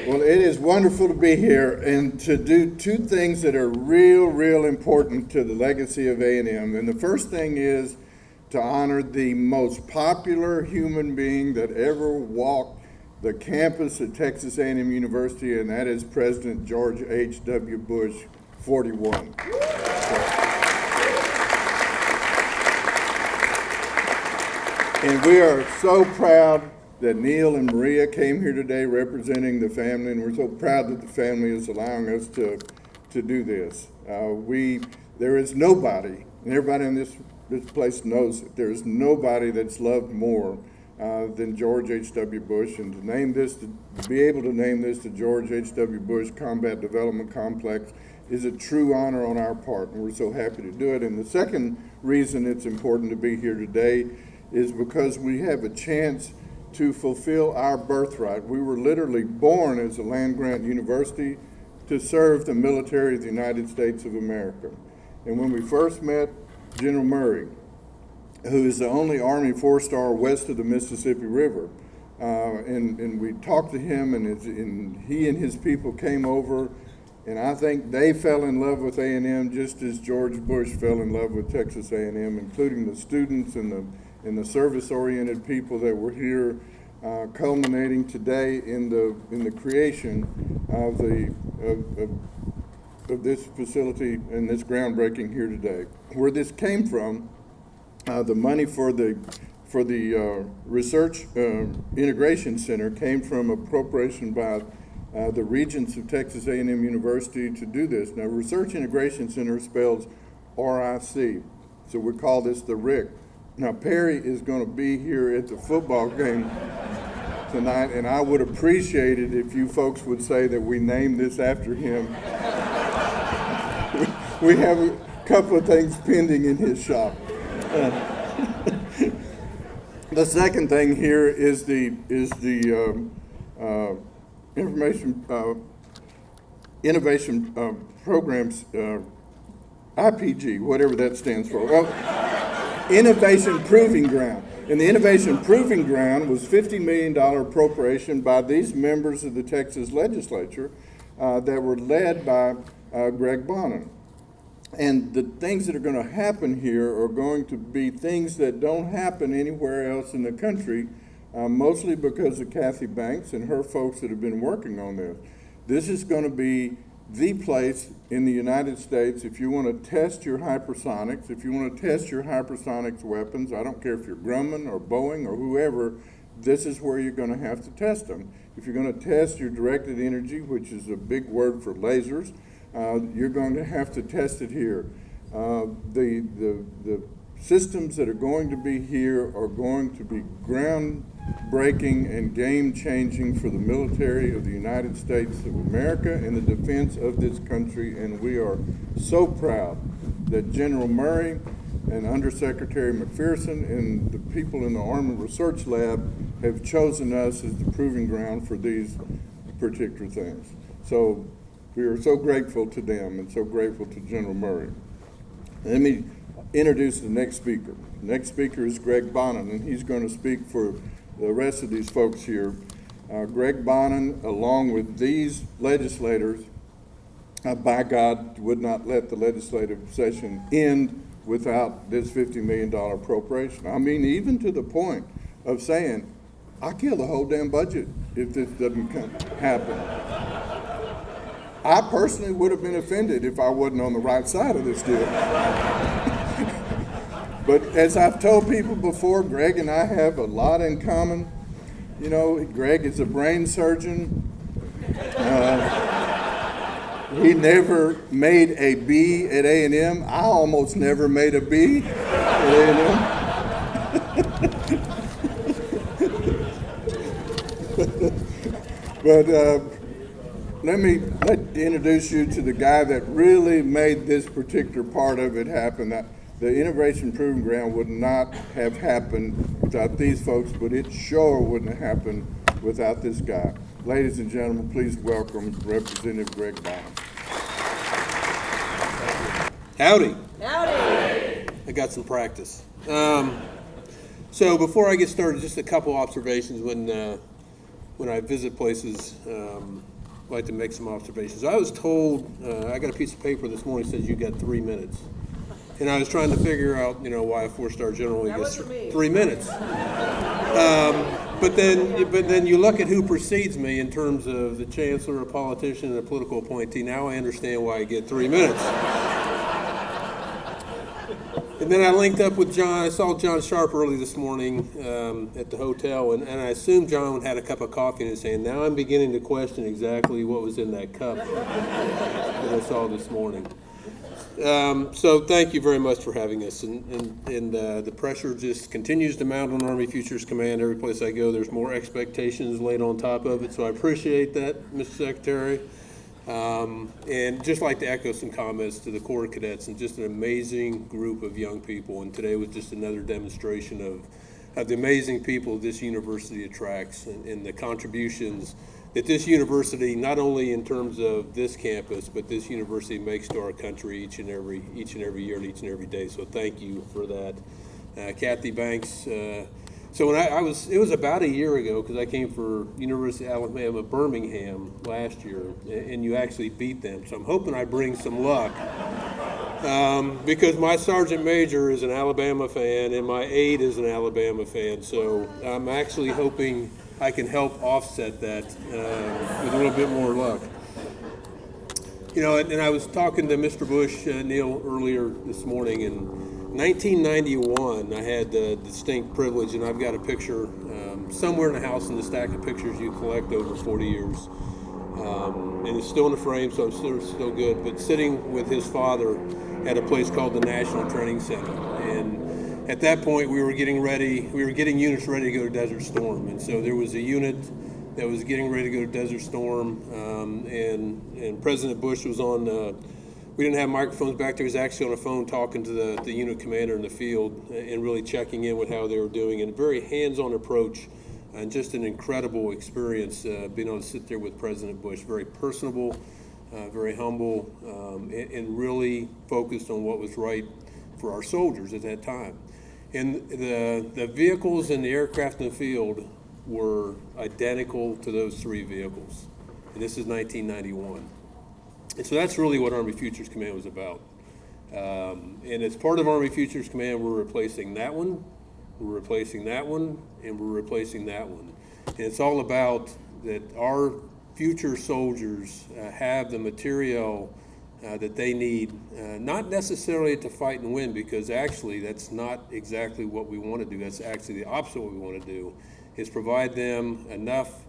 Well, it is wonderful to be here and to do two things that are real important to the legacy of A&M. And the first thing is to honor the most popular human being that ever walked the campus at Texas A&M University, and that is President George H.W. Bush, 41. And we are so proud that Neil and Maria came here today representing the family, and we're so proud that the family is allowing us to do this. There is nobody, and everybody in this place knows it, there is nobody that's loved more than George H.W. Bush, and to be able to name this the George H.W. Bush Combat Development Complex is a true honor on our part, and we're so happy to do it. And the second reason it's important to be here today is because we have a chance to fulfill our birthright. We were literally born as a land-grant university to serve the military of the United States of America. And when we first met General Murray, who is the only Army 4-star west of the Mississippi River, and we talked to him, and he and his people came over, and I think they fell in love with A&M just as George Bush fell in love with Texas A&M, including the students and the service-oriented people that were here, culminating today in the creation of this facility and this groundbreaking here today. Where this came from, the money for the Research Integration Center came from appropriation by the Regents of Texas A&M University to do this. Now, Research Integration Center spells RIC, so we call this the RIC. Now, Perry is going to be here at the football game tonight, and I would appreciate it if you folks would say that we named this after him. We have a couple of things pending in his shop. The second thing here is the Innovation Programs, IPG, whatever that stands for. Innovation Proving Ground. And the Innovation Proving Ground was $50 million appropriation by these members of the Texas legislature that were led by Greg Bonin. And the things that are going to happen here are going to be things that don't happen anywhere else in the country, mostly because of Kathy Banks and her folks that have been working on this. This is going to be the place in the United States if you want to test your hypersonics, if you want to test your hypersonics weapons. I don't care if you're Grumman or Boeing or whoever, this is where you're going to have to test them. If you're going to test your directed energy, which is a big word for lasers, you're going to have to test it here. The systems that are going to be here are going to be groundbreaking and game-changing for the military of the United States of America and the defense of this country, and we are so proud that General Murray and Undersecretary McPherson and the people in the Army Research Lab have chosen us as the proving ground for these particular things. So we are so grateful to them and so grateful to General Murray. Let me introduce the next speaker. The next speaker is Greg Bonin, and he's going to speak for the rest of these folks here. Greg Bonin, along with these legislators, by God, would not let the legislative session end without this $50 million appropriation. I mean, even to the point of saying, I'll kill the whole damn budget if this doesn't happen. I personally would have been offended if I wasn't on the right side of this deal. But as I've told people before, Greg and I have a lot in common. You know, Greg is a brain surgeon. He never made a B at A&M. I almost never made a B at A&M. But let me introduce you to the guy that really made this particular part of it happen. The Innovation Proving Ground would not have happened without these folks, but it sure wouldn't have happened without this guy. Ladies and gentlemen, please welcome Representative Greg Bonin. Howdy. Howdy. I got some practice. So before I get started, just a couple observations when I visit places. like to make some observations. I was told, I got a piece of paper this morning that says you got 3 minutes. And I was trying to figure out, why a four-star general only gets 3 minutes. But then you look at who precedes me in terms of the chancellor, a politician, and a political appointee. Now I understand why I get 3 minutes. And then I linked up with John. I saw John Sharp early this morning at the hotel, and I assumed John had a cup of coffee in his hand. Now I'm beginning to question exactly what was in that cup that I saw this morning. So thank you very much for having us. And the pressure just continues to mount on Army Futures Command. Every place I go, there's more expectations laid on top of it. So I appreciate that, Mr. Secretary. And just like to echo some comments to the Corps of Cadets, and just an amazing group of young people. And today was just another demonstration of the amazing people this university attracts, and the contributions that this university, not only in terms of this campus, but this university makes to our country each and every year and each and every day. So thank you for that. Kathy Banks. So when it was about a year ago, because I came for University of Alabama, Birmingham last year, and you actually beat them. So I'm hoping I bring some luck. Because my sergeant major is an Alabama fan and my aide is an Alabama fan. So I'm actually hoping I can help offset that with a little bit more luck. And I was talking to Mr. Bush, Neil, earlier this morning. In 1991, I had the distinct privilege, and I've got a picture somewhere in the house in the stack of pictures you collect over 40 years. And it's still in the frame, so I'm still good. But sitting with his father at a place called the National Training Center. And at that point, we were getting units ready to go to Desert Storm. And so there was a unit that was getting ready to go to Desert Storm, and President Bush was on, we didn't have microphones back there. He was actually on the phone talking to the unit commander in the field and really checking in with how they were doing, and a very hands-on approach, and just an incredible experience being able to sit there with President Bush. Very personable, very humble, and really focused on what was right for our soldiers at that time. And the vehicles and the aircraft in the field were identical to those 3 vehicles. And this is 1991. And so that's really what Army Futures Command was about. And as part of Army Futures Command, we're replacing that one, we're replacing that one, and we're replacing that one. And it's all about that our future soldiers have the material that they need, not necessarily to fight and win, because actually that's not exactly what we want to do. That's actually the opposite of what we want to do, is provide them enough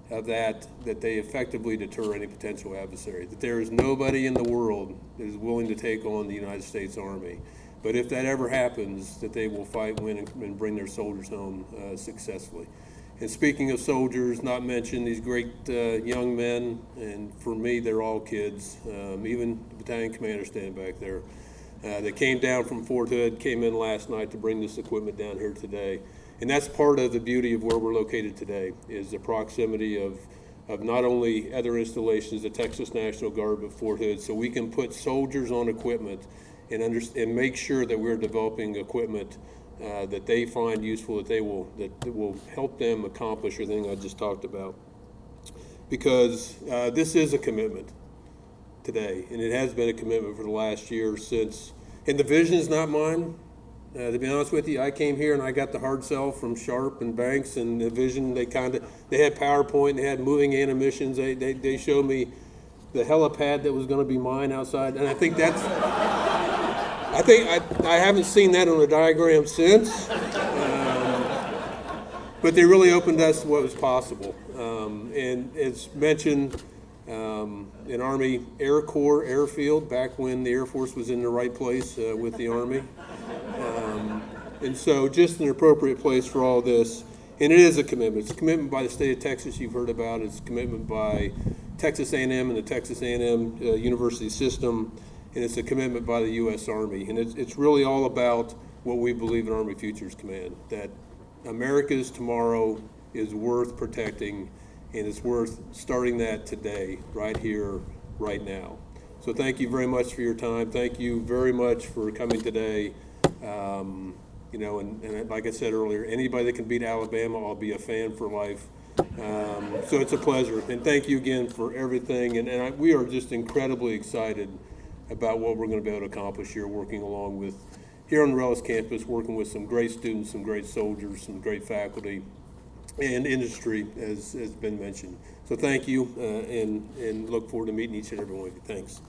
of that they effectively deter any potential adversary. That there is nobody in the world that is willing to take on the United States Army. But if that ever happens, that they will fight, win, and bring their soldiers home successfully. And speaking of soldiers, not mention these great young men, and for me, they're all kids. Even the battalion commander standing back there. They came down from Fort Hood, came in last night to bring this equipment down here today. And that's part of the beauty of where we're located today, is the proximity of not only other installations, the Texas National Guard, but Fort Hood, so we can put soldiers on equipment and make sure that we're developing equipment that they find useful, that will help them accomplish everything I just talked about. Because this is a commitment today, and it has been a commitment for the last year since, and the vision is not mine. To be honest with you, I came here and I got the hard sell from Sharp and Banks, and the vision, they had PowerPoint, they had moving animations, they showed me the helipad that was gonna be mine outside, and I think I haven't seen that on a diagram since, but they really opened us to what was possible. And as mentioned, in Army Air Corps Airfield, back when the Air Force was in the right place with the Army. And so just an appropriate place for all this. And it is a commitment. It's a commitment by the state of Texas you've heard about. It's a commitment by Texas A&M and the Texas A&M University system. And it's a commitment by the U.S. Army. And it's really all about what we believe in Army Futures Command, that America's tomorrow is worth protecting, and it's worth starting that today, right here, right now. So thank you very much for your time. Thank you very much for coming today. And like I said earlier, anybody that can beat Alabama, I'll be a fan for life. So it's a pleasure, and thank you again for everything. And we are just incredibly excited about what we're going to be able to accomplish here, working along with here on the Rellis campus, working with some great students, some great soldiers, some great faculty, and industry, as has been mentioned. So thank you, and look forward to meeting each and every one of you. Thanks.